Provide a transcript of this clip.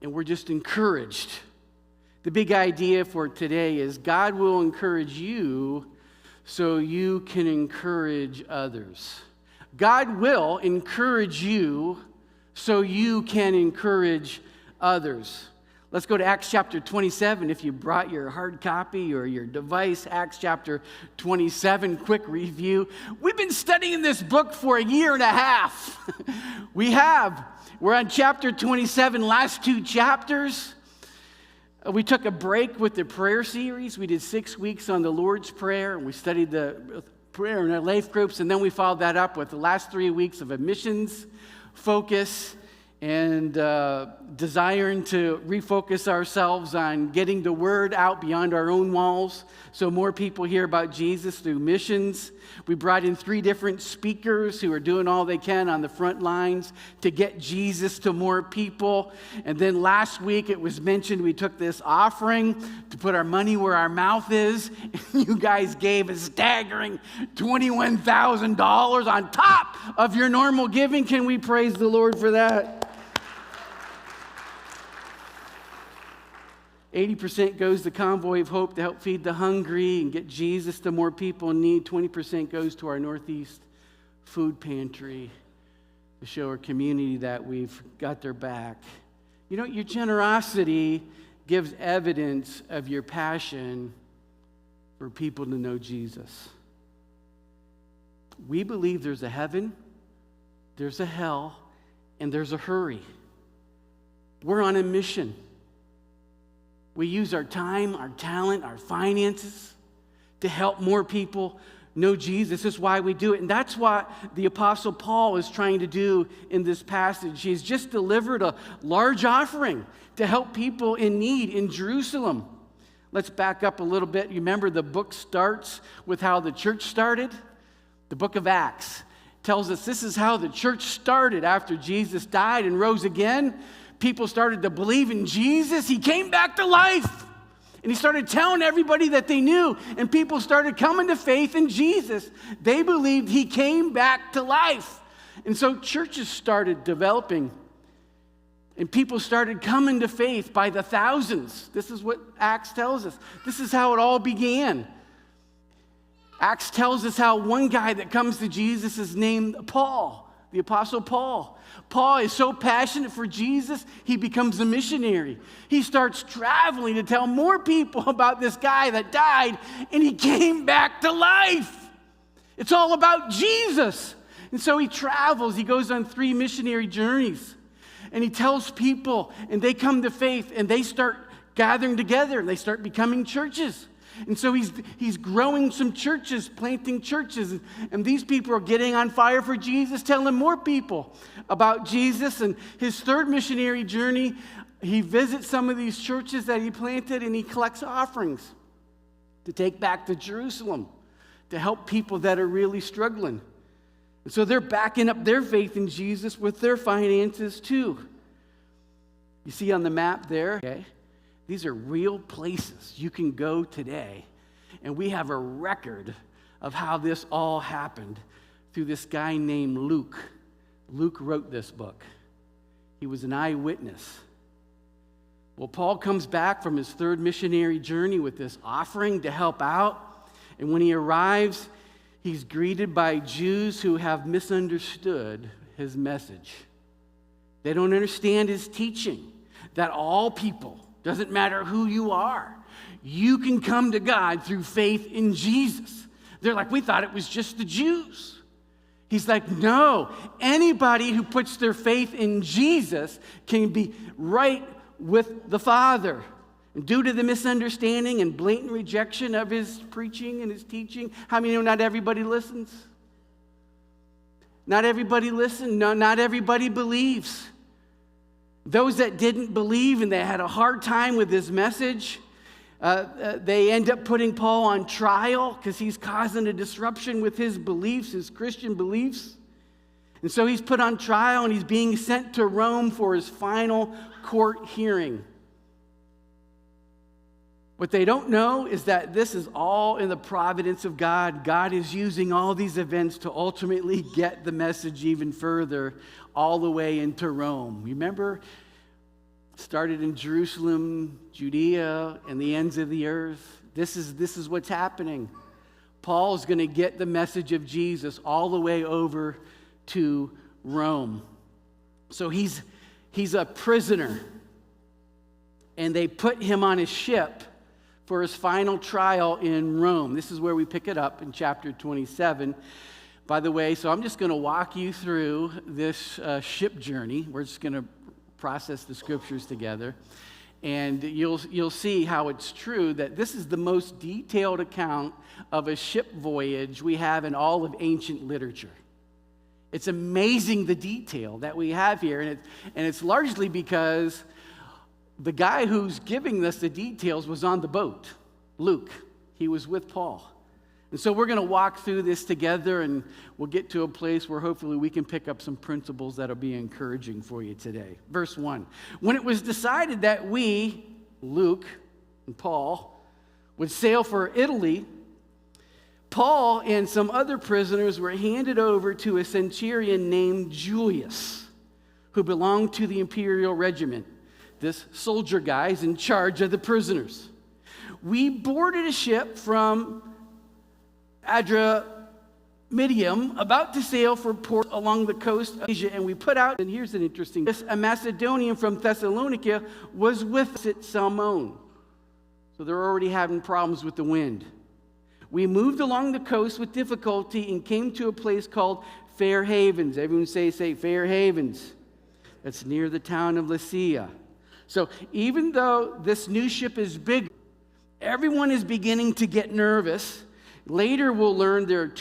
and we're just encouraged. The big idea for today is God will encourage you so you can encourage others. God will encourage you so you can encourage others. Let's go to Acts chapter 27. If you brought your hard copy or your device, Acts chapter 27, quick review. We've been studying this book for a year and a half. We're on chapter 27, last 2 chapters. We took a break with the prayer series. We did 6 weeks on the Lord's Prayer, and we studied the prayer in our life groups, and then we followed that up with the last 3 weeks of a missions focus and desiring to refocus ourselves on getting the word out beyond our own walls so more people hear about Jesus through missions. We brought in 3 different speakers who are doing all they can on the front lines to get Jesus to more people. And then last week it was mentioned we took this offering to put our money where our mouth is. You guys gave a staggering $21,000 on top of your normal giving. Can we praise the Lord for that? 80% goes to Convoy of Hope to help feed the hungry and get Jesus to more people in need. 20% goes to our Northeast Food Pantry to show our community that we've got their back. You know, your generosity gives evidence of your passion for people to know Jesus. We believe there's a heaven, there's a hell, and there's a hurry. We're on a mission. We use our time, our talent, our finances to help more people know Jesus. This is why we do it. And that's what the Apostle Paul is trying to do in this passage. He's just delivered a large offering to help people in need in Jerusalem. Let's back up a little bit. You remember the book starts with how the church started? The book of Acts tells us this is how the church started after Jesus died and rose again. People started to believe in Jesus. He came back to life. And he started telling everybody that they knew. And people started coming to faith in Jesus. They believed he came back to life. And so churches started developing. And people started coming to faith by the thousands. This is what Acts tells us. This is how it all began. Acts tells us how one guy that comes to Jesus is named Paul, the Apostle Paul. Paul is so passionate for Jesus, he becomes a missionary. He starts traveling to tell more people about this guy that died, and he came back to life. It's all about Jesus. And so he travels. He goes on 3 missionary journeys, and he tells people, and they come to faith, and they start gathering together, and they start becoming churches. And so he's growing some churches, planting churches. And these people are getting on fire for Jesus, telling more people about Jesus. And his 3rd missionary journey, he visits some of these churches that he planted, and he collects offerings to take back to Jerusalem to help people that are really struggling. And so they're backing up their faith in Jesus with their finances too. You see on the map there, okay? These are real places you can go today. And we have a record of how this all happened through this guy named Luke. Luke wrote this book. He was an eyewitness. Well, Paul comes back from his 3rd missionary journey with this offering to help out. And when he arrives, he's greeted by Jews who have misunderstood his message. They don't understand his teaching that all people, doesn't matter who you are, you can come to God through faith in Jesus. They're like, we thought it was just the Jews. He's like, no, anybody who puts their faith in Jesus can be right with the Father. And due to the misunderstanding and blatant rejection of his preaching and his teaching, how many know not everybody listens? Not everybody listens. No, not everybody believes. Those that didn't believe and they had a hard time with his message, they end up putting Paul on trial because he's causing a disruption with his beliefs, his Christian beliefs. And so he's put on trial and he's being sent to Rome for his final court hearing. What they don't know is that this is all in the providence of God. God is using all these events to ultimately get the message even further, all the way into Rome. Remember, Started in Jerusalem, Judea, and the ends of the earth. This is what's happening. Paul's going to get the message of Jesus all the way over to Rome. So he's a prisoner, and they put him on a ship for his final trial in Rome. This is where we pick it up in chapter 27. By the way, so I'm just going to walk you through this ship journey. We're just going to process the scriptures together, and you'll see how it's true that this is the most detailed account of a ship voyage we have in all of ancient literature. It's amazing the detail that we have here, and it's largely because the guy who's giving us the details was on the boat, Luke. He was with Paul. And so we're going to walk through this together, and we'll get to a place where hopefully we can pick up some principles that'll be encouraging for you today. Verse 1. When it was decided that we, Luke and Paul, would sail for Italy, Paul and some other prisoners were handed over to a centurion named Julius, who belonged to the imperial regiment. This soldier guy is in charge of the prisoners. We boarded a ship from Adramyttium, about to sail for port along the coast of Asia, and we put out, and here's an interesting, a Macedonian from Thessalonica was with us at Salmone. So they're already having problems with the wind. We moved along the coast with difficulty and came to a place called Fair Havens. Everyone say Fair Havens. That's near the town of Lasea. So even though this new ship is big, everyone is beginning to get nervous. Later we'll learn there are